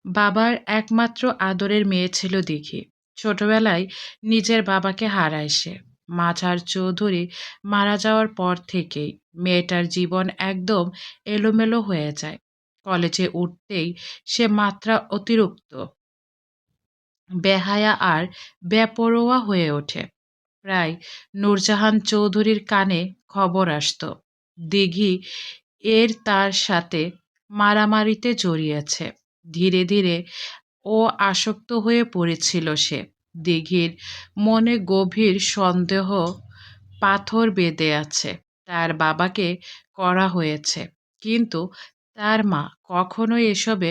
বাবার একমাত্র আদরের মেয়ে ছিল দিঘি। ছোটবেলায় নিজের বাবাকে হারায় সে। মাঝার চৌধুরী মারা যাওয়ার পর থেকেই মেয়েটার জীবন একদম এলোমেলো হয়ে যায়। কলেজে উঠতেই সে মাত্রা অতিরিক্ত বেহায়া আর বেপরোয়া হয়ে ওঠে। প্রায় নূরজাহান চৌধুরীর কানে খবর আসতো দিঘি তার সাথে মারামারিতে জড়িয়েছে। ধীরে ধীরে ও আসক্ত হয়ে পড়েছিল সে। দিঘির মনে গভীর সন্দেহ পাথর বেঁধে আছে। তার বাবাকে করা হয়েছে, কিন্তু তার মা কখনোই এসবে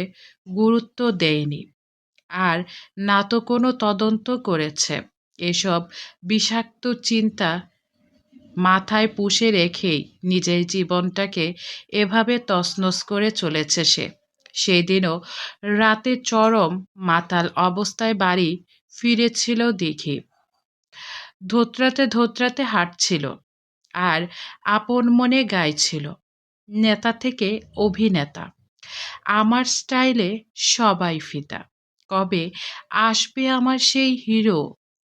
গুরুত্ব দেয়নি। আর না তো কোনো তদন্ত করেছে। এসব বিষাক্ত চিন্তা মাথায় পুষে রেখেই নিজের জীবনটাকে এভাবে তছনছ করে চলেছে সে। সেদিনও রাতে চরম মাতাল অবস্থায় বাড়ি ফিরেছিল দিঘি। ধোতরাতে ধোতরাতে হাঁটছিল আর আপন মনে গাইছিল, নেতা থেকে অভিনেতা, আমার স্টাইলে সবাই ফিদা। কবে আসবে আমার সেই হিরো,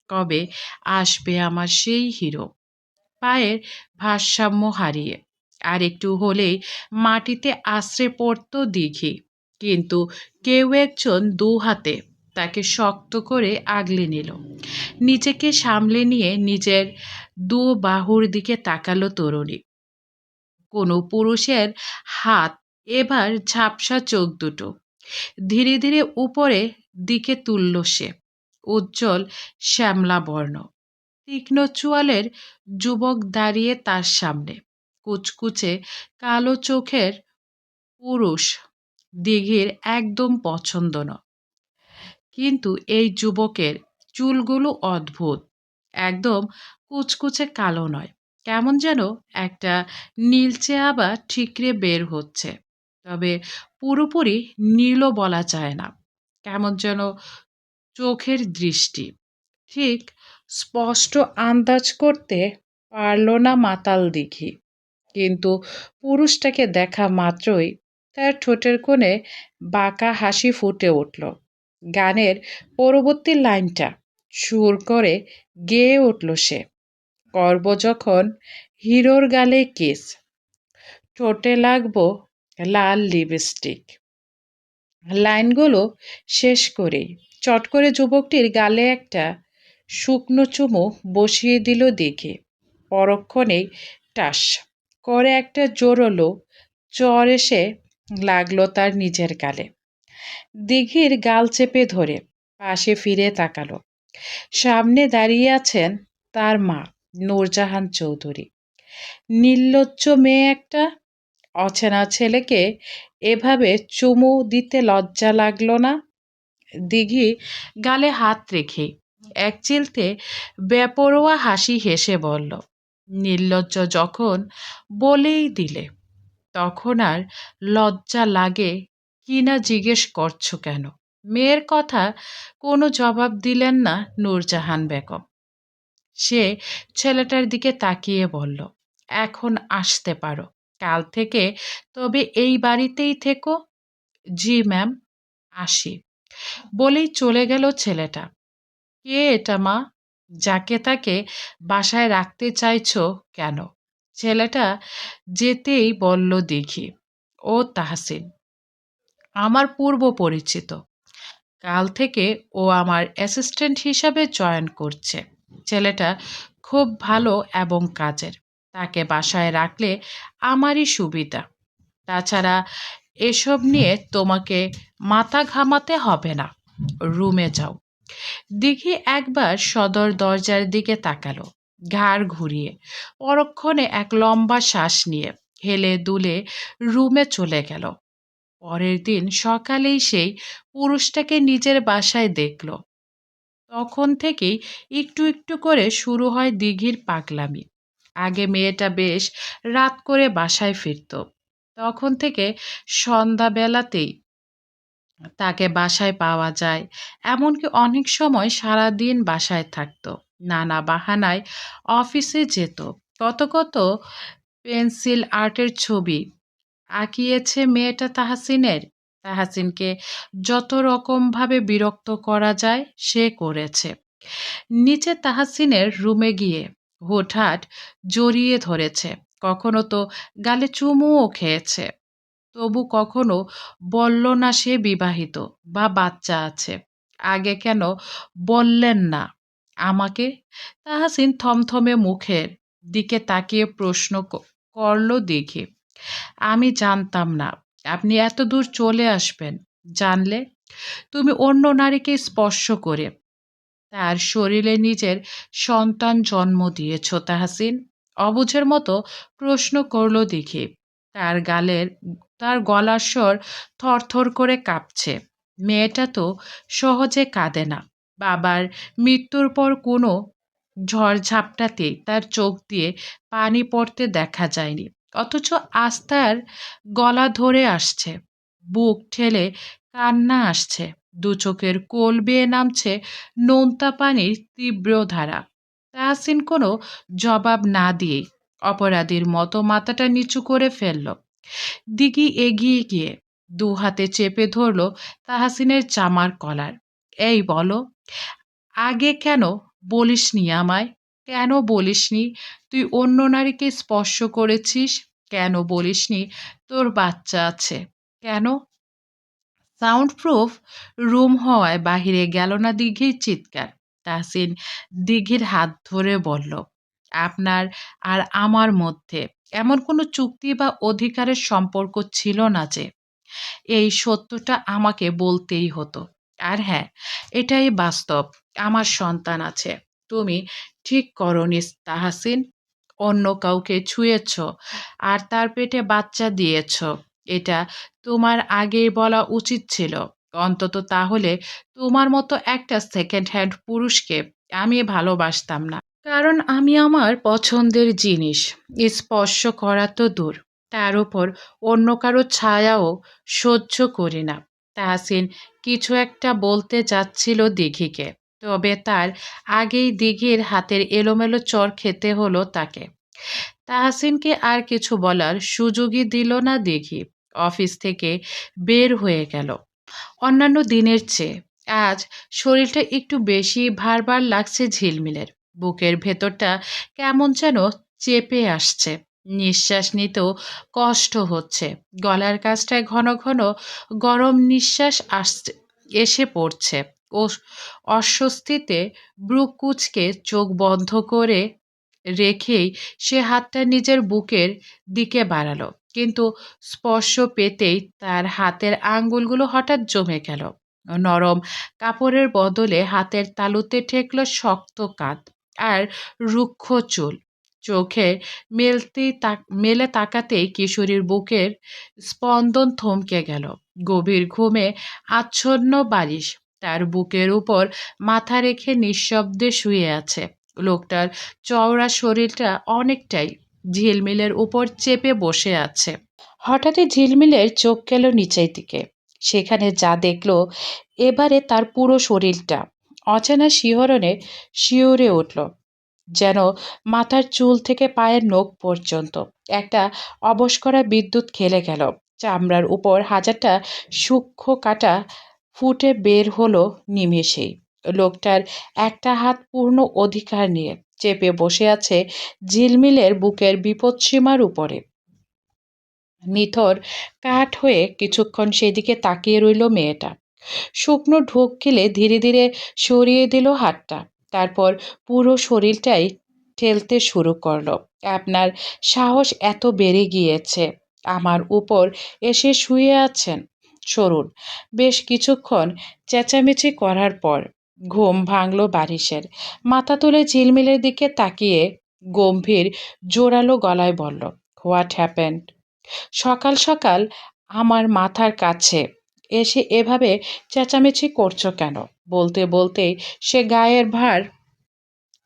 কবে আসবে আমার সেই হিরো। পায়ের ভারসাম্য হারিয়ে আর একটু হলেই মাটিতে আছড়ে পড়ত দিঘি। কিন্তু কেউ একজন দু হাতে তাকে শক্ত করে আগলে নিল। নিজেকে সামলে নিয়ে নিজের দু বাহুর দিকে তাকালো তরুণী। কোনো পুরুষের হাত এবার ঝাপসা চোখ দুটো ধীরে ধীরে উপরে দিকে তুলল সে। উজ্জ্বল শ্যামলা বর্ণ, তীক্ষ্ণ চোয়ালের যুবক দাঁড়িয়ে তার সামনে। কুচকুচে কালো চোখের পুরুষ দিঘির একদম পছন্দ নয়। কিন্তু এই যুবকের চুলগুলো অদ্ভুত, একদম কুচকুচে কালো নয়, কেমন যেন একটা নীলচে আবার ঠিকরে বের হচ্ছে। তবে পুরোপুরি নীলও বলা যায় না, কেমন যেন চোখের দৃষ্টি ঠিক স্পষ্ট আন্দাজ করতে পারল না মাতাল দিঘি। কিন্তু পুরুষটাকে দেখা মাত্রই তার ঠোঁটের কোণে বাঁকা হাসি ফুটে উঠল। গানের পরবর্তী লাইনটা সুর করে গেয়ে উঠল সে। করব যখন হিরোর গালে কিস, ঠোঁটে লাগবো লাল লিপস্টিক। লাইনগুলো শেষ করেই চট করে যুবকটির গালে একটা শুকনো চুমু বসিয়ে দিল দিঘি। পরক্ষণেই টাস করে একটা জোরালো চর এসে লাগলো তার নিজের গালে। দিঘির গাল চেপে ধরে পাশে ফিরে তাকালো। সামনে দাঁড়িয়ে আছেন তার মা নূরজাহান চৌধুরী। নির্লজ্জ মেয়ে একটা। অচেনা ছেলেকে এভাবে চুমু দিতে লজ্জা লাগলো না? দিঘি গালে হাত রেখে এক চিলতে বেপরোয়া হাসি হেসে বলল, নির্লজ্জ যখন বলেই দিলে, তখন আর লজ্জা লাগে কি না জিজ্ঞেস করছো কেন? মেয়ের কথা কোনো জবাব দিলেন না নূরজাহান বেগম। সে ছেলেটার দিকে তাকিয়ে বলল, এখন আসতে পারো। কাল থেকে তবে এই বাড়িতেই থেকো। জি ম্যাম, আসি বলেই চলে গেল ছেলেটা। কে এটা মা? যাকে তাকে বাসায় রাখতে চাইছো কেন? ছেলেটা যেতেই বলল দিঘি, ও তাহসিন, আমার পূর্ব পরিচিত। কাল থেকে ও আমার অ্যাসিস্ট্যান্ট হিসাবে জয়েন করছে। ছেলেটা খুব ভালো এবং কাজের। তাকে বাসায় রাখলে আমারই সুবিধা। তাছাড়া এসব নিয়ে তোমাকে মাথা ঘামাতে হবে না। রুমে যাও। দিঘি একবার সদর দরজার দিকে তাকালো, ঘাড় ঘুরিয়ে পরক্ষণে এক লম্বা শ্বাস নিয়ে হেলে দুলে রুমে চলে গেল। পরের দিন সকালেই সেই পুরুষটাকে নিজের বাসায় দেখল। তখন থেকেই একটু একটু করে শুরু হয় দিঘির পাগলামি। আগে মেয়েটা বেশ রাত করে বাসায় ফিরত। তখন থেকে সন্ধ্যাবেলাতেই তাকে বাসায় পাওয়া যায়। এমনকি অনেক সময় সারাদিন বাসায় থাকতো। নানা বাহানায় অফিসে যেত। কত কত পেন্সিল আর্টের ছবি আঁকিয়েছে মেয়েটা তাহসিনের। তাহাসিনকে যত রকমভাবে বিরক্ত করা যায় সে করেছে। নিচে তাহাসিনের রুমে গিয়ে হুটহাট জড়িয়ে ধরেছে, কখনো তো গালে চুমুও খেয়েছে। তবু কখনো বলল না সে বিবাহিত বা বাচ্চা আছে। আগে কেন বললেন না আমাকে? তাহাসিন থমথমে মুখের দিকে তাকিয়ে প্রশ্ন করল দিঘি। আমি জানতাম না আপনি এত দূর চলে আসবেন। জানলে তুমি অন্য নারীকে স্পর্শ করে তার শরীরে নিজের সন্তান জন্ম দিয়েছ তাহাসিন? অবুঝের মতো প্রশ্ন করল দিঘি। তার গলার স্বর থরথর করে কাঁপছে। মেয়েটা তো সহজে কাঁদে না। বাবার মৃত্যুর পর কোনো ঝড়ঝাপটাতেই তার চোখ দিয়ে পানি পড়তে দেখা যায়নি, অথচ আজ তার গলা ধরে আসছে, বুক ঠেলে কান্না আসছে, দু চোখের কোল বেয়ে নামছে নোনতা পানির তীব্র ধারা। তাহসিন কোনো জবাব না দিয়েই অপরাধীর মতো মাথাটা নিচু করে ফেলল। দিঘি এগিয়ে গিয়ে দু হাতে চেপে ধরল তাহাসিনের জামার কলার। এই বলো, আগে কেন বলিসনি আমায়? কেন বলিসনি তুই অন্য নারীকে স্পর্শ করেছিস? কেন বলিসনি তোর বাচ্চা আছে? কেন? সাউন্ড প্রুফ রুম হওয়ায় বাহিরে গেল না দিঘির চিৎকার। তাহসিন দিঘির হাত ধরে বলল, আপনার আর আমার মধ্যে এমন কোনো চুক্তি বা অধিকারের সম্পর্ক ছিল না যে এই সত্যটা আমাকে বলতেই হতো। আর হ্যাঁ, এটাই বাস্তব, আমার সন্তান আছে। তুমি ঠিক করনি তাহাসিন, অন্য কাউকে ছুঁয়েছ আর তার পেটে বাচ্চা দিয়েছ। এটা তোমার আগেই বলা উচিত ছিল। অন্তত তাহলে তোমার মতো একটা সেকেন্ড হ্যান্ড পুরুষকে আমি ভালোবাসতাম না। কারণ আমি আমার পছন্দের জিনিস স্পর্শ করা তো দূর, তার উপর অন্য কারো ছায়াও সহ্য করি না। তাহসিন কিছু একটা বলতে যাচ্ছিল দিঘিকে, তবে তার আগেই দিঘির হাতের এলোমেলো চর খেতে হলো তাকে। তাহসিনকে আর কিছু বলার সুযোগই দিল না দিঘি। অফিস থেকে বের হয়ে গেল। অন্যান্য দিনের চেয়ে আজ শরীরটা একটু বেশি ভারবার লাগছে ঝিলমিলের। বুকের ভেতরটা কেমন যেন চেপে আসছে। নিঃশ্বাস নিতেও কষ্ট হচ্ছে। গলার কাছটায় ঘন ঘন গরম নিঃশ্বাস আসছে, এসে পড়ছে। ও অস্বস্তিতে ব্রু কুঁচকে চোখ বন্ধ করে রেখেই সে হাতটা নিজের বুকের দিকে বাড়ালো, কিন্তু স্পর্শ পেতেই তার হাতের আঙ্গুলগুলো হঠাৎ জমে গেল। নরম কাপড়ের বদলে হাতের তালুতে ঠেকল শক্ত কাঁধ আর রুক্ষ চুল। চোখে মেলে তাকাতেই কিশোরীর বুকের স্পন্দন থমকে গেল। গভীর ঘুমে আচ্ছন্ন বালিশ তার বুকের উপর মাথা রেখে নিঃশব্দে শুয়ে আছে। লোকটার চওড়া শরীরটা অনেকটাই ঝিলমিলের উপর চেপে বসে আছে। হঠাৎই ঝিলমিলের চোখ গেল নিচের দিকে। সেখানে যা দেখলো, এবারে তার পুরো শরীরটা অচেনা শিহরণে শিউরে উঠল, যেন মাথার চুল থেকে পায়ের নখ পর্যন্ত একটা অবশ করা বিদ্যুৎ খেলে গেল। চামড়ার উপর হাজারটা সূক্ষ্ম কাঁটা ফুটে বের হলো নিমেষেই। লোকটার একটা হাত পূর্ণ অধিকার নিয়ে চেপে বসে আছে ঝিলমিলের বুকের বিপদসীমার উপরে। নিথর কাঠ হয়ে কিছুক্ষণ সেদিকে তাকিয়ে রইল মেয়েটা। শুকনো ঢোক গিলে ধীরে ধীরে সরিয়ে দিল হাতটা। তারপর পুরো শরীরটাই ঠেলতে শুরু করলো। আপনার সাহস এত বেড়ে গিয়েছে, আমার উপর এসে শুয়ে আছেন। সরুন। বেশ কিছুক্ষণ চেঁচামেচি করার পর ঘুম ভাঙল বারিশের। মাথা তুলে ঝিলমিলের দিকে তাকিয়ে গম্ভীর জোরালো গলায় বলল, হোয়াট হ্যাপেন্ড? সকাল সকাল আমার মাথার কাছে এসে এভাবে চেঁচামেচি করছো কেন? বলতে বলতেই সে গায়ের ভার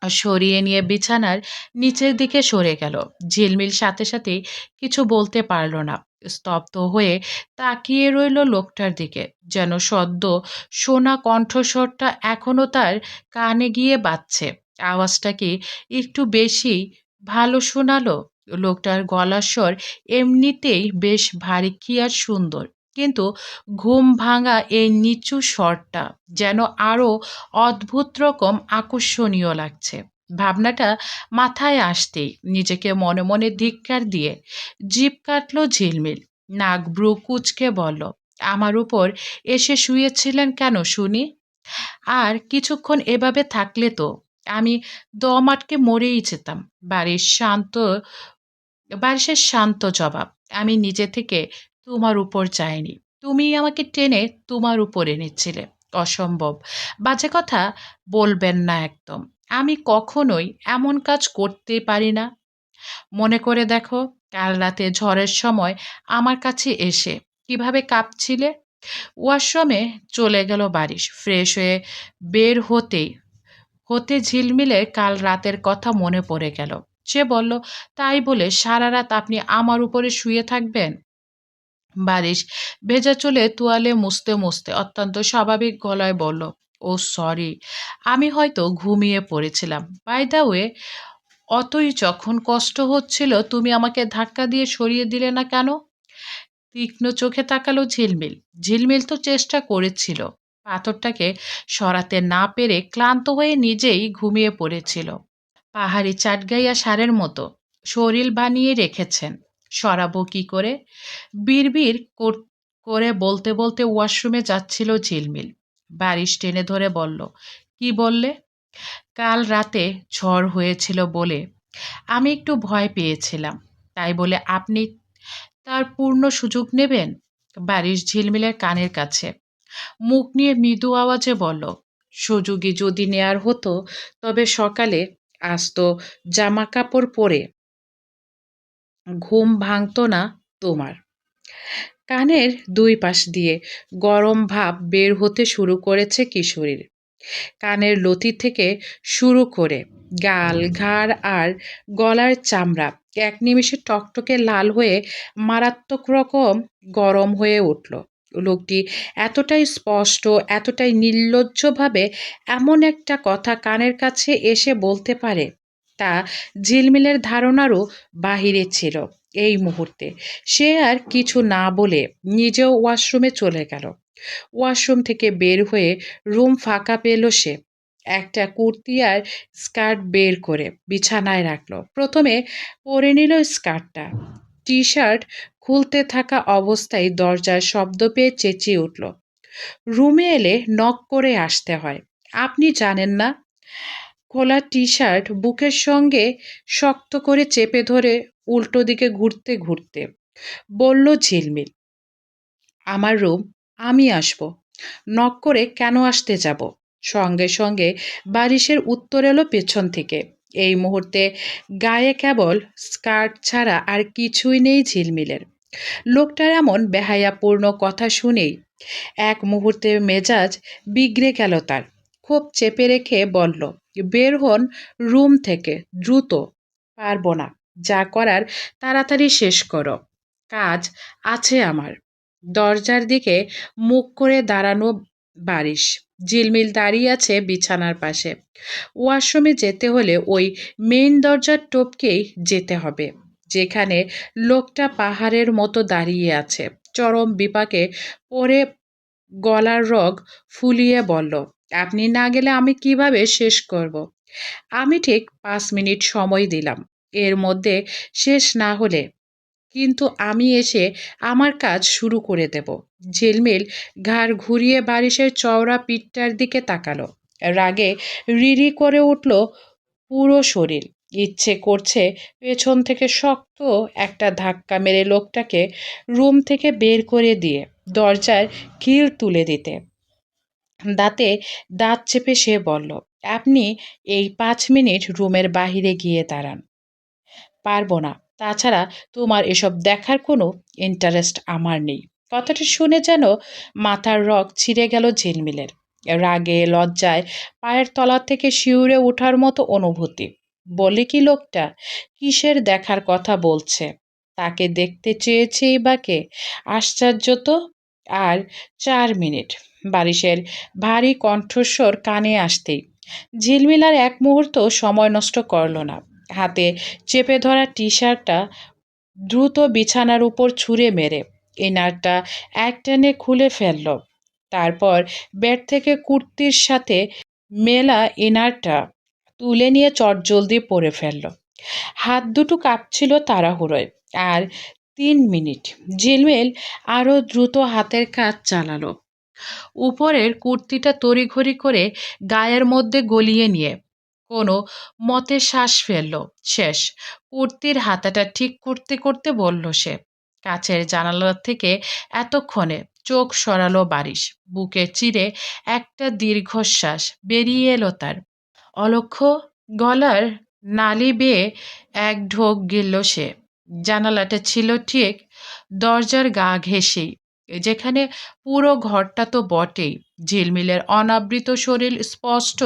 সরিয়ে নিয়ে বিছানার নিচের দিকে সরে গেল। ঝিলমিল সাথে সাথেই কিছু বলতে পারল না। স্তব্ধ হয়ে তাকিয়ে রইল লোকটার দিকে, যেন সদ্য শোনা কণ্ঠস্বরটা এখনো তার কানে গিয়ে বাজছে। আওয়াজটা কি একটু বেশি ভালো শোনালো? লোকটার গলার স্বর এমনিতেই বেশ ভারী কি আর সুন্দর, কিন্তু ঘুম ভাঙা এই নিচু স্বরটা যেন আরো অদ্ভুত রকম আকর্ষণীয় লাগছে। ভাবনাটা মাথায় আসতেই নিজেকে মনে মনে ধিক্কার দিয়ে জিভ কাটলো ঝিলমিল। নাক ভ্রু কুঁচকে বলল, আমার উপর এসে শুয়েছিলেন কেন শুনি? আর কিছুক্ষণ এভাবে থাকলে তো আমি দম আটকে মরেই যেতাম। বারিশের শান্ত জবাব, আমি নিজে থেকে তোমার উপর যাইনি, তুমিই আমাকে টেনে তোমার উপর এনেছিলে। অসম্ভব, বাজে কথা বলবেন না একদম। আমি কখনোই এমন কাজ করতে পারি না। মনে করে দেখো, কাল রাতে ঝড়ের সময় আমার কাছে এসে কিভাবে কাঁপছিলে। ওয়াশরুমে চলে গেল বারিশ। ফ্রেশ হয়ে বের হতে ঝিলমিলে কাল রাতের কথা মনে পড়ে গেল। সে বলল, তাই বলে সারা রাত আপনি আমার উপরে শুয়ে থাকবেন? বারিশ ভেজা চুলে তোয়ালে মুছতে মুছতে অত্যন্ত স্বাভাবিক গলায় বলল, ও সরি, আমি হয়তো ঘুমিয়ে পড়েছিলাম। বাই দ্য ওয়ে, অতই যখন কষ্ট হচ্ছিল তুমি আমাকে ধাক্কা দিয়ে সরিয়ে দিলে না কেন? তীক্ষ্ণ চোখে তাকালো ঝিলমিল। ঝিলমিল তো চেষ্টা করেছিল, পাথরটাকে সরাতে না পেরে ক্লান্ত হয়ে নিজেই ঘুমিয়ে পড়েছিল। পাহাড়ি চাটগাইয়া ষাঁড়ের মতো শরীর বানিয়ে রেখেছেন, সরাবো কি করে? বিড়বিড় করে বলতে বলতে ওয়াশরুমে যাচ্ছিল ঝিলমিল। বারিশ টেনে ধরে বলল, কি বললে? কাল রাতে ঝড় হয়েছিল বলে আমি একটু ভয় পেয়েছিলাম, তাই বলে আপনি তার পূর্ণ সুযোগ নেবেন? বারিশ ঝিলমিলের কানের কাছে মুখ নিয়ে মৃদু আওয়াজে বলল, সুযোগই যদি নেয়ার হতো তবে সকালে আস্ত জামা কাপড় পরে ঘুম ভাঙতো না তোমার। কানের দুই পাশ দিয়ে গরম ভাব বের হতে শুরু করেছে কিশোরীর। কানের লতি থেকে শুরু করে গাল, ঘাড় আর গলার চামড়া এক নিমেষে টকটকে লাল হয়ে মারাত্মক রকম গরম হয়ে উঠল। লোকটি এতটাই স্পষ্ট, এতটাই নির্লজ্জভাবে এমন একটা কথা কানের কাছে এসে বলতে পারে, তা ঝিলমিলের ধারণারও বাহিরে ছিল। এই মুহূর্তে সে আর কিছু না বলে নিজেও ওয়াশরুমে চলে গেল। ওয়াশরুম থেকে বের হয়ে রুম ফাঁকা পেল সে। একটা কুর্তি আর স্কার্ট বের করে বিছানায় রাখলো। প্রথমে পরে নিল স্কার্টটা। টি শার্ট খুলতে থাকা অবস্থায় দরজার শব্দ পেয়ে চেঁচিয়ে উঠল, রুমে এলে নক করে আসতে হয়, আপনি জানেন না? খোলা টি শার্ট বুকের সঙ্গে শক্ত করে চেপে ধরে উল্টো দিকে ঘুরতে ঘুরতে বলল ঝিলমিল, আমার রুম, আমি আসব, নক করে কেন আসতে যাব? সঙ্গে সঙ্গে বারিশের উত্তর এলো পেছন থেকে, এই মুহূর্তে গায়ে কেবল স্কার্ট ছাড়া আর কিছুই নেই ঝিলমিলের। লোকটার এমন বেহায়াপূর্ণ কথা শুনেই এক মুহূর্তে মেজাজ বিগড়ে গেল তার। খুব চেপে রেখে বলল, বের হন রুম থেকে দ্রুত। পারবো না, যা করার তাড়াতাড়ি শেষ করো, কাজ আছে আমার। দরজার দিকে মুখ করে দাঁড়ানো বারিশ। ঝিলমিল দাঁড়িয়ে আছে বিছানার পাশে। ওয়াশরুমে যেতে হলে ওই মেইন দরজার টপকেই যেতে হবে, যেখানে লোকটা পাহাড়ের মতো দাঁড়িয়ে আছে। চরম বিপাকে পড়ে গলার রগ ফুলিয়ে বলল, আপনি না গেলে আমি কিভাবে শেষ করব? আমি ঠিক 5 মিনিট সময় দিলাম, এর মধ্যে শেষ না হলে কিন্তু আমি এসে আমার কাজ শুরু করে দেব। ঝিলমিল ঘাড় ঘুরিয়ে বারিশের চওড়া পিঠটার দিকে তাকালো। রাগে রিরি করে উঠল পুরো শরীর। ইচ্ছে করছে পেছন থেকে শক্ত একটা ধাক্কা মেরে লোকটাকে রুম থেকে বের করে দিয়ে দরজার খিল তুলে দিতে। দাঁতে দাঁত চেপে সে বলল, আপনি এই 5 মিনিট রুমের বাহিরে গিয়ে দাঁড়ান। পারবো না, তাছাড়া তোমার এসব দেখার কোনো ইন্টারেস্ট আমার নেই। কথাটা শুনে যেন মাথার রগ ছিঁড়ে গেল ঝিলমিলের। রাগে লজ্জায় পায়ের তলা থেকে শিউরে ওঠার মতো অনুভূতি। বলে কি লোকটা, কিসের দেখার কথা বলছে? তাকে দেখতে চেয়েছেই বা কে? আশ্চর্য তো। আর 4 মিনিট। বারিশের ভারী কণ্ঠস্বর কানে আসতেই ঝিলমিল আর এক মুহূর্ত সময় নষ্ট করল না। হাতে চেপে ধরা টি শার্টটা দ্রুত বিছানার উপর ছুঁড়ে মেরে ইনারটা একটানে খুলে ফেলল। তারপর বেড থেকে কুর্তির সাথে মেলা ইনারটা তুলে নিয়ে চটজলদি পরে ফেলল। হাত দুটো কাঁপছিল তাড়াহুড়োয়। আর 3 মিনিট। ঝিলমিল আরো দ্রুত হাতের কাজ চালালো। উপরের কুর্তিটা তড়িঘড়ি করে গায়ের মধ্যে গলিয়ে নিয়ে কোনো মতে শ্বাস ফেলল। শেষ। কুর্তির হাতাটা ঠিক করতে করতে বলল সে। কাছের জানালা থেকে এতক্ষণে চোখ সরালো বারিশ। বুকে চিরে একটা দীর্ঘশ্বাস বেরিয়ে এলো তার। অলক্ষ্য গলার নালি বেয়ে এক ঢোক গিলল সে। জানালাটা ছিল ঠিক দরজার গা ঘেঁষেই, যেখানে পুরো ঘরটা তো বটেই। ঝিলমিলের অনাবৃত শরীর স্পষ্ট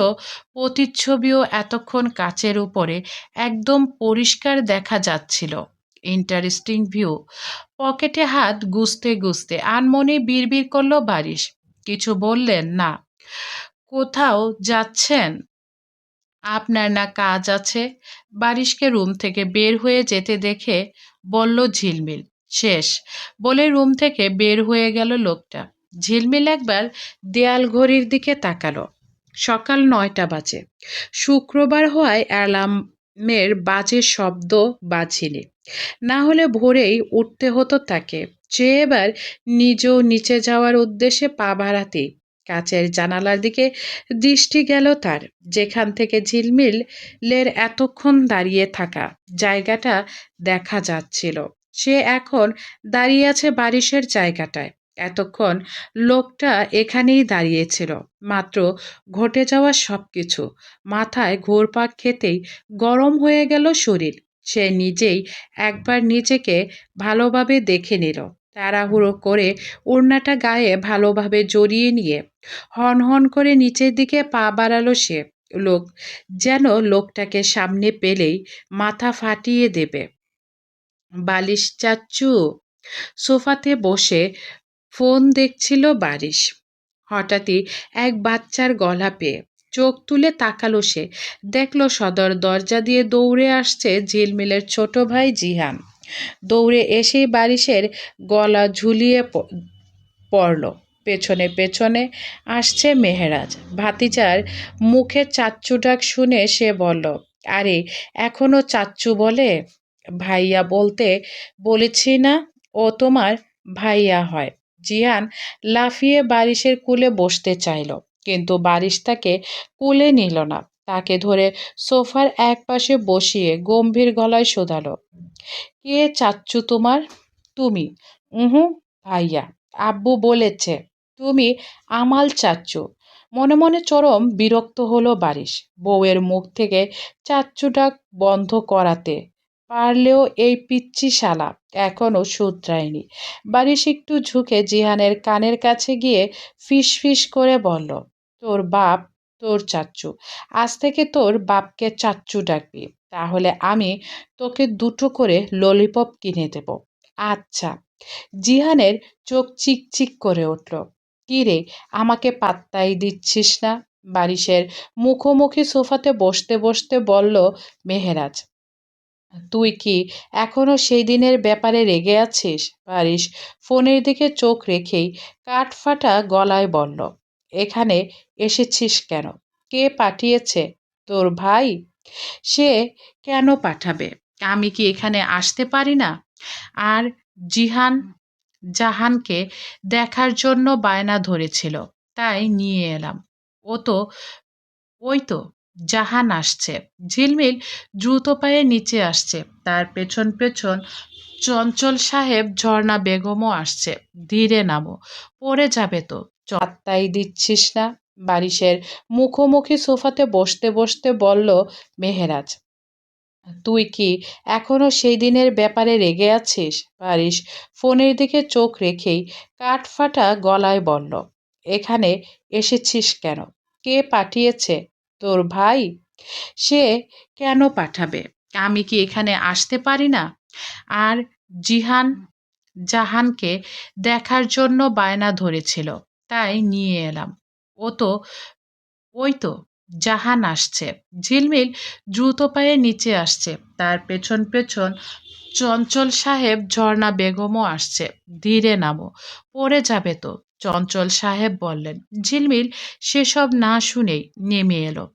প্রতিচ্ছবিও এতক্ষণ কাচের উপরে একদম পরিষ্কার দেখা যাচ্ছিল। Interesting view. পকেটে হাত গুজতে গুজতে আনমনে বিড়বিড় করল বারিশ। কিছু বললেন না। কোথাও যাচ্ছেন? আপনার না কাজ আছে? বারিশকে রুম থেকে বের হয়ে যেতে দেখে বলল ঝিলমিল। শেষ বলে রুম থেকে বের হয়ে গেল লোকটা। ঝিলমিল একবার দেয়াল ঘড়ির দিকে তাকালো। সকাল 9টা বাজে। শুক্রবার হওয়ায় অ্যালার্মের বাজে শব্দ বাজেনি। না হলে ভোরেই উঠতে হতো তাকে। সে এবার নিজেও নিচে যাওয়ার উদ্দেশ্যে পা বাড়াতেই কাচের জানালার দিকে দৃষ্টি গেল তার, যেখান থেকে ঝিলমিলের এতক্ষণ দাঁড়িয়ে থাকা জায়গাটা দেখা যাচ্ছিল। সে এখন দাঁড়িয়ে আছে বারিশের জায়গাটায়। এতক্ষণ লোকটা এখানেই দাঁড়িয়েছিল। মাত্র ঘটে যাওয়া সবকিছু মাথায় ঘুরপাক খেতেই গরম হয়ে গেল শরীর। সে নিজেই একবার নিজেকে ভালোভাবে দেখে নিল। তাড়াহুড়ো করে ওড়নাটা গায়ে ভালোভাবে জড়িয়ে নিয়ে হন হন করে নিচের দিকে পা বাড়ালো সে। লোক যেন লোকটাকে সামনে পেলেই মাথা ফাটিয়ে দেবে। বালিশ চাচ্চু। সোফাতে বসে ফোন দেখছিল বারিশ। হঠাৎই এক বাচ্চার গলা পেয়ে চোখ তুলে তাকালো সে। দেখলো সদর দরজা দিয়ে দৌড়ে আসছে ঝিলমিলের ছোট ভাই জিহান। দৌড়ে এসেই বারিশের গলা ঝুলিয়ে পড়ল। পেছনে পেছনে আসছে মেহেরাজ। ভাতিজার মুখে চাচ্চু ডাক শুনে সে বলল, আরে এখনো চাচ্চু বলে? ভাইয়া বলতে বলেছি না, ও তোমার ভাইয়া হয়। জিহান লাফিয়ে বারিশের কুলে বসতে চাইল, কিন্তু বারিশ তাকে কুলে নিল না। তাকে ধরে সোফার এক পাশে বসিয়ে গম্ভীর গলায় শোধালো, কে চাচ্চু তোমার? তুমি। উহু, ভাইয়া। আব্বু বলেছে তুমি আমাল চাচ্চু। মনে মনে চরম বিরক্ত হলো বারিশ। বউয়ের মুখ থেকে চাচ্চু ডাক বন্ধ করাতে পারলেও এই পিচ্চি শালা এখনো শুধরায়নি। বারিশ একটু ঝুঁকে জিহানের কানের কাছে গিয়ে ফিস ফিস করে বলল, তোর বাপ তোর চাচ্চু। আজ থেকে তোর বাপকে চাচ্চু ডাকবি। তাহলে আমি তোকে 2টো করে ললিপপ কিনে দেব। আচ্ছা। জিহানের চোখ চিকচিক করে উঠল। কি রে, আমাকে পাত্তাই দিচ্ছিস না? বারিশের মুখোমুখি সোফাতে বসতে বসতে বলল মেহেরাজ। তুই কি এখনো সেই দিনের ব্যাপারে রেগে আছিস? বারিশ ফোনের দিকে চোখ রেখেই কাঠফাটা গলায় বলল, এখানে এসেছিস কেন? কে পাঠিয়েছে? তোর ভাই? সে কেন পাঠাবে? আমি কি এখানে আসতে পারি না? আর জিহান জাহানকে দেখার জন্য বায়না ধরেছিল, তাই নিয়ে এলাম। ও তো ওই তো জাহান আসছে। ঝিলমিল দ্রুত পায়ে নিচে আসছে। তার পেছন পেছন চঞ্চল সাহেব, ঝর্ণা বেগমও আসছে। ধীরে নামো, পড়ে যাবে তো। পাত্তাই দিচ্ছিস না? বারিশের মুখোমুখি সোফাতে বসতে বসতে বলল মেহেরাজ। তুই কি এখনো সেই দিনের ব্যাপারে রেগে আছিস? বারিশ ফোনের দিকে চোখ রেখেই কাঠফাটা গলায় বলল, এখানে এসেছিস কেন? কে পাঠিয়েছে? তোর ভাই? সে কেন পাঠাবে? আমি কি এখানে আসতে পারি না? আর জিহান জাহানকে দেখার জন্য বায়না ধরেছিল, তাই নিয়ে এলাম। ও তো ওই তো জাহান আসছে। ঝিলমিল দ্রুত পায়ে নিচে আসছে। তার পেছন পেছন চঞ্চল সাহেব, ঝর্ণা বেগমও আসছে, ধীরে নামো, পড়ে যাবে তো। চঞ্চল সাহেব বললেন। ঝিলমিল সেসব না শুনেই নেমে এলো।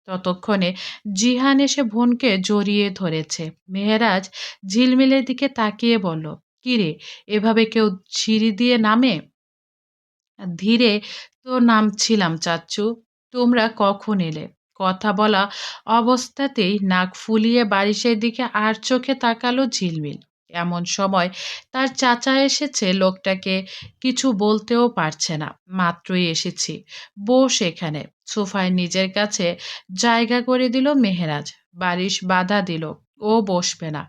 ততক্ষণে জিহান এসে বোনকে জড়িয়ে ধরেছে। মেহেরাজ ঝিলমিলের দিকে তাকিয়ে বলল, কিরে, এভাবে কেউ সিঁড়ি দিয়ে নামে? ধীরে তো নামছিলাম চাচ্চু, তোমরা কখন এলে? কথা বলা অবস্থাতেই নাক ফুলিয়ে বারিশের দিকে আর চোখে তাকালো ঝিলমিল। এমন সময় তার চাচা এসেছে, লোকটাকে কিছু বলতেও পারছে না। মাত্রই এসেছি, বস এখানে। সোফায় নিজের কাছে জায়গা করে দিল মেহেরাজ। বারিশ বাধা দিল, ও বসবে না।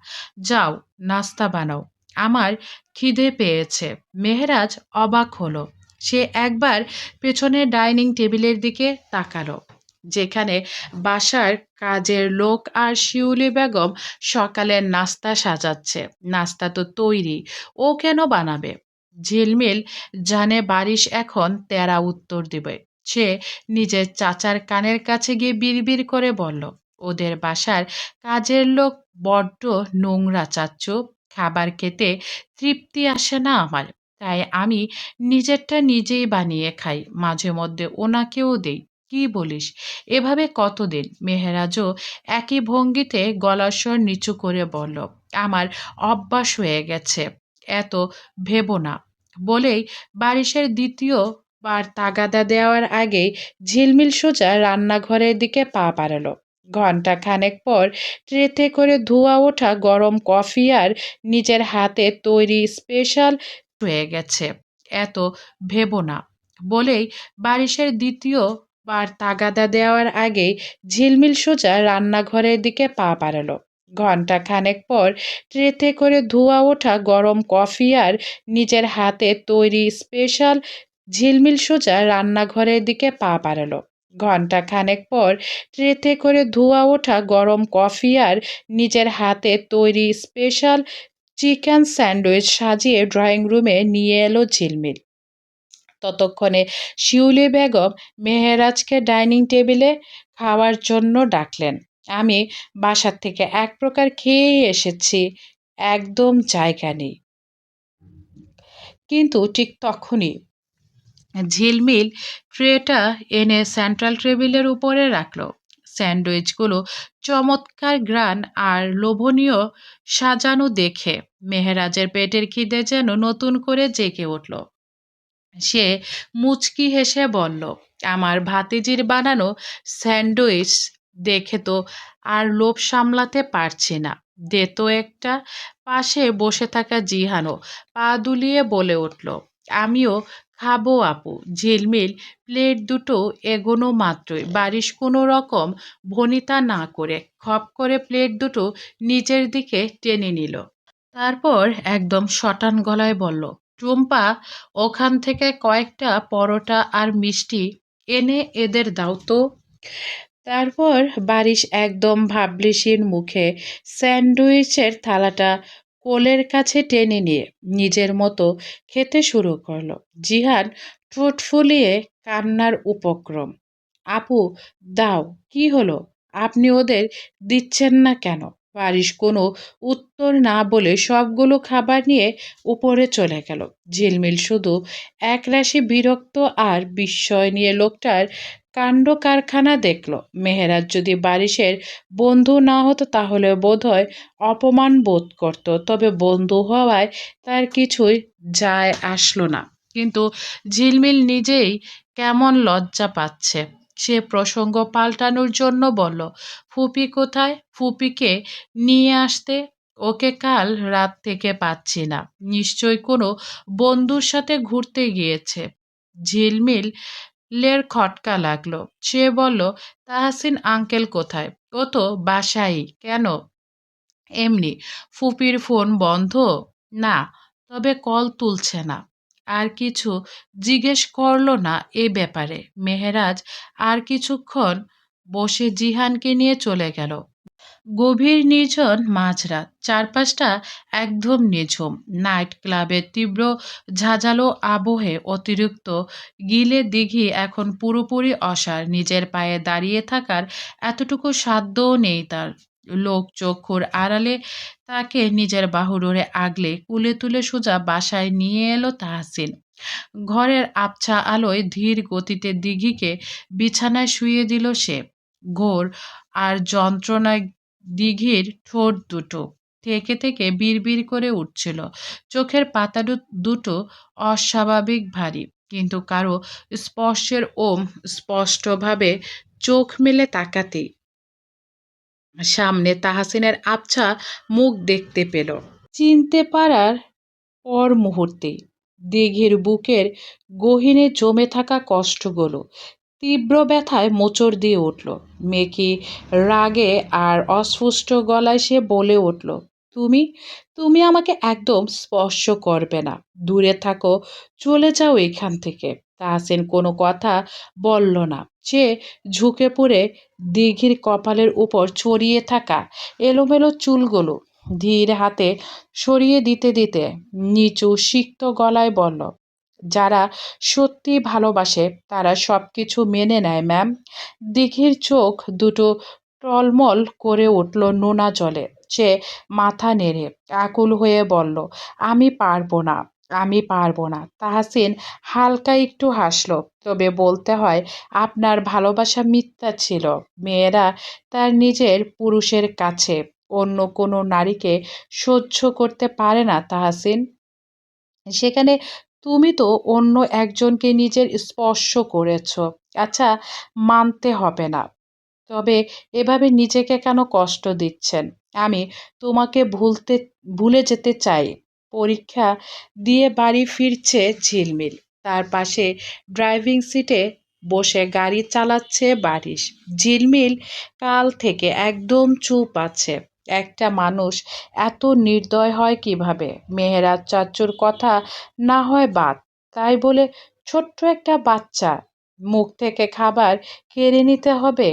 যাও, নাস্তা বানাও, আমার খিদে পেয়েছে। মেহেরাজ অবাক হলো। সে একবার পেছনের ডাইনিং টেবিলের দিকে তাকালো, যেখানে বাসার কাজের লোক আর শিউলি বেগম সকালের নাস্তা সাজাচ্ছে। নাস্তা তো তৈরি, ও কেন বানাবে? ঝিলমিল জানে বারিশ এখন তেরা উত্তর দিবে। সে নিজের চাচার কানের কাছে গিয়ে বিড়বিড় করে বলল, ওদের বাসার কাজের লোক বড্ড নোংরা চাচ্চু, খাবার খেতে তৃপ্তি আসে না আমার, তাই আমি নিজেরটা নিজেই বানিয়ে খাই, মাঝে মধ্যে ওনাকেও দেই। কি বলিস? এভাবে কতদিন? মেহেরাজও একই ভঙ্গিতে গলার স্বর নিচু করে বলল, আমার অভ্যাস হয়ে গেছে, এত ভেবো না। বলেই বারিশের দ্বিতীয় বার তাগাদা দেওয়ার আগেই ঝিলমিল সোজা রান্নাঘরের দিকে পা বাড়ালো। ঘন্টা খানেক পর ট্রেতে করে ধোয়া ওঠা গরম কফি আর নিজের হাতে তৈরি স্পেশাল হয়ে গেছে, এত ভেবো না। বলেই বারিশের দ্বিতীয় বার তাগাদা দেওয়ার আগেই ঝিলমিল সোজা রান্নাঘরের দিকে পা বাড়ালো। ঘন্টা খানেক পর ট্রেতে করে ধোয়া ওঠা গরম কফি আর নিজের হাতে তৈরি স্পেশাল ঝিলমিল সোজা রান্নাঘরের দিকে পা বাড়ালো। ঘন্টা খানেক পর ট্রেতে করে ধোয়া ওঠা গরম কফি আর নিজের হাতে তৈরি স্পেশাল চিকেন স্যান্ডউইচ সাজিয়ে ড্রয়িং রুমে নিয়ে এলো ঝিলমিল। ততক্ষণে শিউলি বেগম মেহেরাজকে ডাইনিং টেবিলে খাওয়ার জন্য ডাকলেন। আমি বাসার থেকে এক প্রকার খেয়েই এসেছি, একদম জায়গা নেই। কিন্তু ঠিক তখনই ঝিলমিল ট্রেটা এনে সেন্ট্রাল টেবিলের উপরে রাখলো। স্যান্ডউইচগুলো চমৎকার গ্রান আর লোভনীয় সাজানো দেখে মেহেরাজের পেটের খিদে যেন নতুন করে জেগে উঠল। সে মুচকি হেসে বলল, আমার ভাতিজির বানানো স্যান্ডউইচ দেখে তো আর লোভ সামলাতে পারছি না, দে তো একটা। পাশে বসে থাকা জিহানও পা দুলিয়ে বলে উঠল, আমিও খাবো আপু। ঝিলমিল প্লেট দুটো এগোনো মাত্রই বারিশ কোনো রকম ভনিতা না করে খপ করে প্লেট দুটো নিচের দিকে টেনে নিল। তারপর একদম শটান গলায় বলল, টুম্পা, ওখান থেকে কয়েকটা পরোটা আর মিষ্টি এনে এদের দাও তো। তারপর বারিশ একদম ভাবলেশীন মুখে স্যান্ডউইচের থালাটা কোলের কাছে টেনে নিয়ে নিজের মতো খেতে শুরু করলো। জিহান ঠোঁট ফুলিয়ে কান্নার উপক্রম। আপু, দাও, কি হলো? আপনি ওদের দিচ্ছেন না কেন? বারিশ কোনো উত্তর না বলে সবগুলো খাবার নিয়ে উপরে চলে গেল। ঝিলমিল শুধু একরাশি বিরক্ত আর বিস্ময় নিয়ে লোকটার কাণ্ড কারখানা দেখল। মেহেরাজ যদি বারিশের বন্ধু না হতো তাহলে বোধহয় অপমান বোধ করত, তবে বন্ধু হওয়ায় তার কিছুই যায় আসলো না। কিন্তু ঝিলমিল নিজেই কেমন লজ্জা পাচ্ছে। সে প্রসঙ্গ পাল্টানোর জন্য বলল, ফুপি কোথায়? ফুপিকে নিয়ে আসতে। ওকে কাল রাত থেকে পাচ্ছি না, নিশ্চয়ই কোনো বন্ধুর সাথে ঘুরতে গিয়েছে। ঝিলমিল লের খটকা লাগলো। সে বলল, তাহসিন আঙ্কেল কোথায়? ও তো বাসায়ই। কেন? এমনি। ফুপির ফোন বন্ধ? না, তবে কল তুলছে না। আর কিছু জিজ্ঞেস করলো না এ ব্যাপারে? মেহেরাজ আর কিছুক্ষণ বসে জিহানকে নিয়ে চলে গেল। গভীর নির্জন মাঝরাত, চারপাশটা একদম নিঝুম। নাইট ক্লাবের তীব্র ঝাঁঝালো আবহে অতিরিক্ত গিলে দিঘি এখন পুরোপুরি অসাড়। নিজের পায়ে দাঁড়িয়ে থাকার এতটুকু সাধ্যও নেই তার। লোক চক্ষুর আড়ালে তাকে নিজের বাহুডোরে আগলে কুলে তুলে সোজা বাসায় নিয়ে এলো তাহসিন। ঘরের আবছা আলোয় ধীর গতিতে দিঘিকে বিছানায় শুইয়ে দিল সে। ঘোর আর যন্ত্রণায় দিঘির ঠোঁট দুটো থেকে থেকে বিড়বিড় করে উঠছিল। চোখের পাতা দুটো অস্বাভাবিক ভারী, কিন্তু কারো স্পর্শের ওম স্পষ্টভাবে চোখ মেলে তাকাতেই সামনে তাহসিনের আবছা মুখ দেখতে পেল। চিনতে পারার পর মুহূর্তেই দিঘির বুকের গহীনে জমে থাকা কষ্টগুলো তীব্র ব্যথায় মোচড় দিয়ে উঠল। মেকি রাগে আর অস্ফুষ্ট গলায় সে বলে উঠল, তুমি তুমি আমাকে একদম স্পর্শ করবে না, দূরে থাকো, চলে যাও এখান থেকে। তাহসিন কোনো কথা বলল না। সে ঝুঁকে পড়ে দিঘির কপালের উপর ছড়িয়ে থাকা এলোমেলো চুলগুলো ধীর হাতে সরিয়ে দিতে দিতে নিচু সিক্ত গলায় বলল, যারা সত্যি ভালোবাসে তারা সবকিছু মেনে নেয় ম্যাম। দিঘির চোখ দুটো টলমল করে উঠল নোনা জলে। সে মাথা নেড়ে আকুল হয়ে বলল, আমি পারবো না, আমি পারবো না। তাহসিন হালকা একটু হাসলো। তবে বলতে হয়, আপনার ভালোবাসা মিথ্যা ছিল। মেয়েরা তার নিজের পুরুষের কাছে অন্য কোনো নারীকে সহ্য করতে পারে না তাহসিন। সেখানে তুমি তো অন্য একজনকে নিজের স্পর্শ করেছ। আচ্ছা, মানতে হবে না, তবে এভাবে নিজেকে কেন কষ্ট দিচ্ছেন? আমি তোমাকে ভুলে যেতে চাই। পরীক্ষা দিয়ে বাড়ি ফিরছে ঝিলমিল। তার পাশে ড্রাইভিং সিটে বসে গাড়ি চালাচ্ছে বারিশ। ঝিলমিল কাল থেকে একদম চুপ আছে। একটা মানুষ এত নির্দয় হয় কিভাবে? মেহেরাজ চাচ্চুর কথা না হয় বাদ, তাই বলে ছোট্ট একটা বাচ্চা মুখ থেকে খাবার কেড়ে নিতে হবে?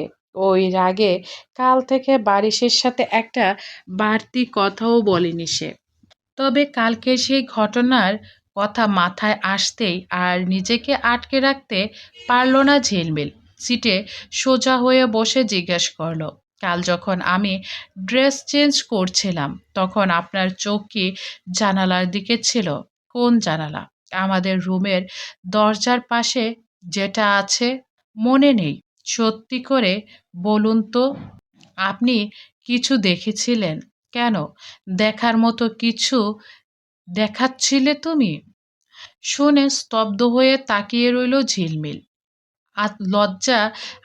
ওই রাগে কাল থেকে বারিশের সাথে একটা বাড়তি কথাও বলেনি সে। তবে কালকের সেই ঘটনার কথা মাথায় আসতেই আর নিজেকে আটকে রাখতে পারল না ঝিলমিল। সিটে সোজা হয়ে বসে জিজ্ঞেস করলো, কাল যখন আমি ড্রেস চেঞ্জ করছিলাম তখন আপনার চোখ কি জানালার দিকে ছিল? কোন জানালা? আমাদের রুমের দরজার পাশে যেটা আছে? মনে নেই? সত্যি করে বলুন তো, আপনি কিছু দেখেছিলেন? কেন, দেখার মতো কিছু দেখাচ্ছিলে তুমি? শুনে স্তব্ধ হয়ে তাকিয়ে রইল ঝিলমিল। আর লজ্জা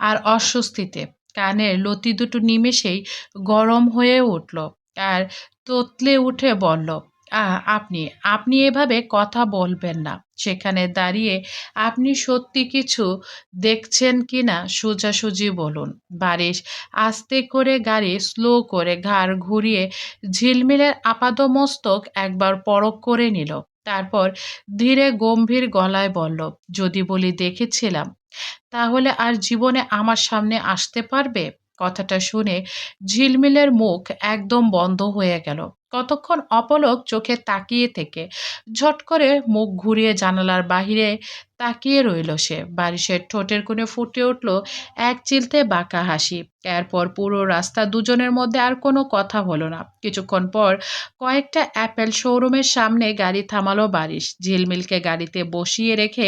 আর অস্বস্তিতে কানের লতি দুটো নিমেষেই গরম হয়ে উঠল। আর তোতলে উঠে বলল, আপনি আপনি এভাবে কথা বলবেন না। সেখানে দাঁড়িয়ে আপনি সত্যি কিছু দেখছেন কি না সোজাসুজি বলুন। বারিশ আস্তে করে গাড়ি স্লো করে ঘাড় ঘুরিয়ে ঝিলমিলের আপাদমস্তক একবার পরখ করে নিল। তারপর ধীরে গম্ভীর গলায় বলল, যদি বলি দেখেছিলাম, তাহলে আর জীবনে আমার সামনে আসতে পারবে? কথাটা শুনে ঝিলমিলের মুখ একদম বন্ধ হয়ে গেল। কতক্ষণ অপলক চোখে তাকিয়ে থেকে ঝট করে মুখ ঘুরিয়ে জানালার বাহিরে তাকিয়ে রইল সে। বারিশের ঠোঁটের কোণে ফুটে উঠল এক চিলতে বাঁকা হাসি। এরপর পুরো রাস্তা দুজনের মধ্যে আর কোনো কথা হলো না। কিছুক্ষণ পর কয়েকটা অ্যাপেল শোরুমের সামনে গাড়ি থামালো বারিশ। ঝিলমিলকে গাড়িতে বসিয়ে রেখে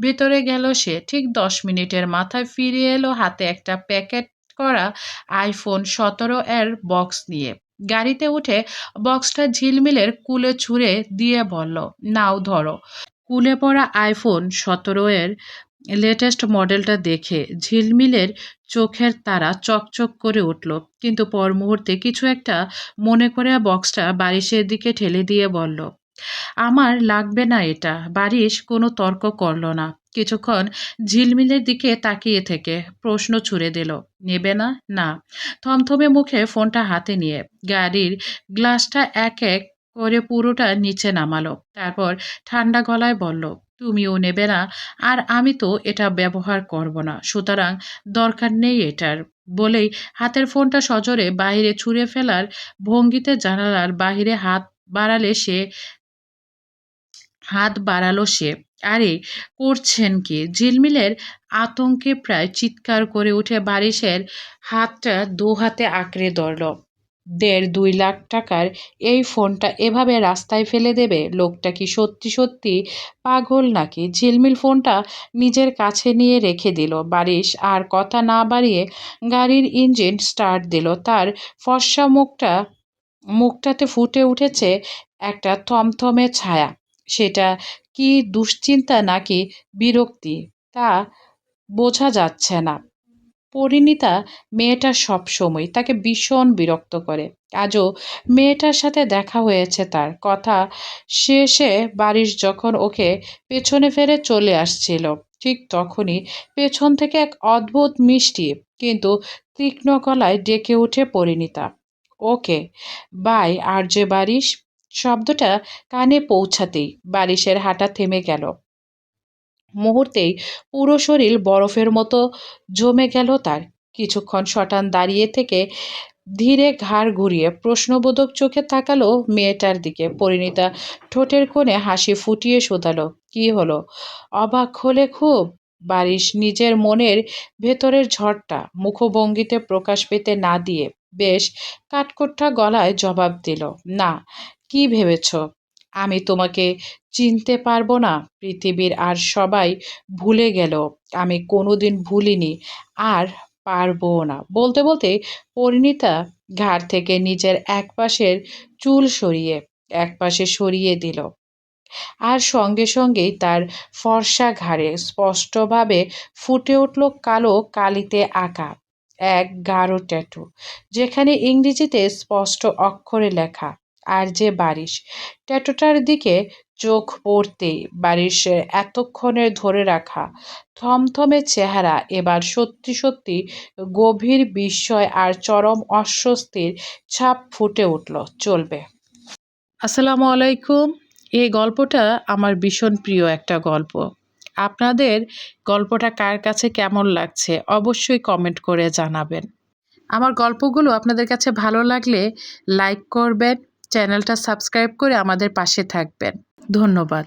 ভেতরে গেল সে। ঠিক 10 মিনিটের মাথায় ফিরে এলো হাতে একটা প্যাকেট করা আইফোন 17 এর বক্স নিয়ে। গাড়িতে উঠে বক্সটা ঝিলমিলের কুলে ছুঁড়ে দিয়ে বলল, নাও ধরো। কুলে পড়া আইফোন 17 এর লেটেস্ট মডেলটা দেখে ঝিলমিলের চোখের তারা চকচক করে উঠল, কিন্তু পর মুহূর্তে কিছু একটা মনে করে বক্সটা বারিশের দিকে ঠেলে দিয়ে বলল, আমার লাগবে না এটা। বারিশ কোনো তর্ক করল না। কিছুক্ষণ ঝিলমিলের দিকে তাকিয়ে থেকে প্রশ্ন ছুড়ে দিল, নেবে না? না। থমথমে মুখে ফোনটা হাতে নিয়ে গাড়ির গ্লাসটা এক এক করে পুরোটা নিচে নামালো। তারপর ঠান্ডা গলায় বলল, তুমিও নেবে না, আর আমি তো এটা ব্যবহার করব না, সুতরাং দরকার নেই এটার। বলেই হাতের ফোনটা সজোরে বাইরে ছুঁড়ে ফেলার ভঙ্গিতে জানালার বাহিরে হাত বাড়ালো সে। আরে, করছেন কি? ঝিলমিলের আতঙ্কে প্রায় চিৎকার করে উঠে বারিশের হাতটা দু হাতে আঁকড়ে ধরল। 2 লাখ টাকার এই ফোনটা এভাবে রাস্তায় ফেলে দেবে? লোকটা কি সত্যি সত্যি পাগল নাকি? ঝিলমিল ফোনটা নিজের কাছে নিয়ে রেখে দিল বারিশ। আর কথা না বাড়িয়ে গাড়ির ইঞ্জিন স্টার্ট দিল। তার ফর্সা মুখটাতে ফুটে উঠেছে একটা থমথমে ছায়া। সেটা কি দুশ্চিন্তা নাকি বিরক্তি তা বোঝা যাচ্ছে না। পরিণীতা মেয়েটা সবসময় তাকে ভীষণ বিরক্ত করে। আজও মেয়েটার সাথে দেখা হয়েছে তার। কথা শেষে বারিশ যখন ওকে পেছনে ফেলে চলে আসছিল, ঠিক তখনই পেছন থেকে এক অদ্ভুত মিষ্টি কিন্তু তীক্ষ্ণ গলায় ডেকে ওঠে পরিণীতা, ওকে বাই আরজে বারিশ। শব্দটা কানে পৌঁছাতেই বারিশের হাঁটা থেমে গেল। মুহূর্তেই পুরো শরীর বরফের মতো জমে গেল তার। কিছুক্ষণ সটান দাঁড়িয়ে থেকে ধীরে ঘাড় ঘুরিয়ে প্রশ্নবোধক চোখে তাকালো মেয়েটার দিকে। পরিণীতা ঠোঁটের কোণে হাসি ফুটিয়ে শোধালো, কি হলো? অবাক হলে খুব? বারিশ নিজের মনের ভেতরের ঝড়টা মুখভঙ্গিতে প্রকাশ পেতে না দিয়ে বেশ কাঠখোট্টা গলায় জবাব দিল, না। কি ভেবেছ আমি তোমাকে চিনতে পারবো না? পৃথিবীর আর সবাই ভুলে গেল, আমি কোনোদিন ভুলিনি, আর পারবও না। বলতে বলতে পরিণীতা ঘাড় থেকে নিজের একপাশে সরিয়ে দিল। আর সঙ্গে সঙ্গেই তার ফর্সা ঘাড়ে স্পষ্টভাবে ফুটে উঠল কালো কালিতে আঁকা এক গাঢ় ট্যাটু, যেখানে ইংরেজিতে স্পষ্ট অক্ষরে লেখা, আর যে বারিশ। ট্যাটুটার দিকে চোখ পড়তেই বারিশের এতক্ষণের ধরে রাখা থমথমে চেহারা এবার সত্যি সত্যি গভীর বিস্ময় আর চরম অস্বস্তির ছাপ ফুটে উঠল। চলবে। আসসালামু আলাইকুম। এই গল্পটা আমার ভীষণ প্রিয় একটা গল্প। আপনাদের গল্পটা কার কাছে কেমন লাগছে অবশ্যই কমেন্ট করে জানাবেন। আমার গল্পগুলো আপনাদের কাছে ভালো লাগলে লাইক করবেন, চ্যানেলটা সাবস্ক্রাইব করে আমাদের পাশে থাকবেন। ধন্যবাদ।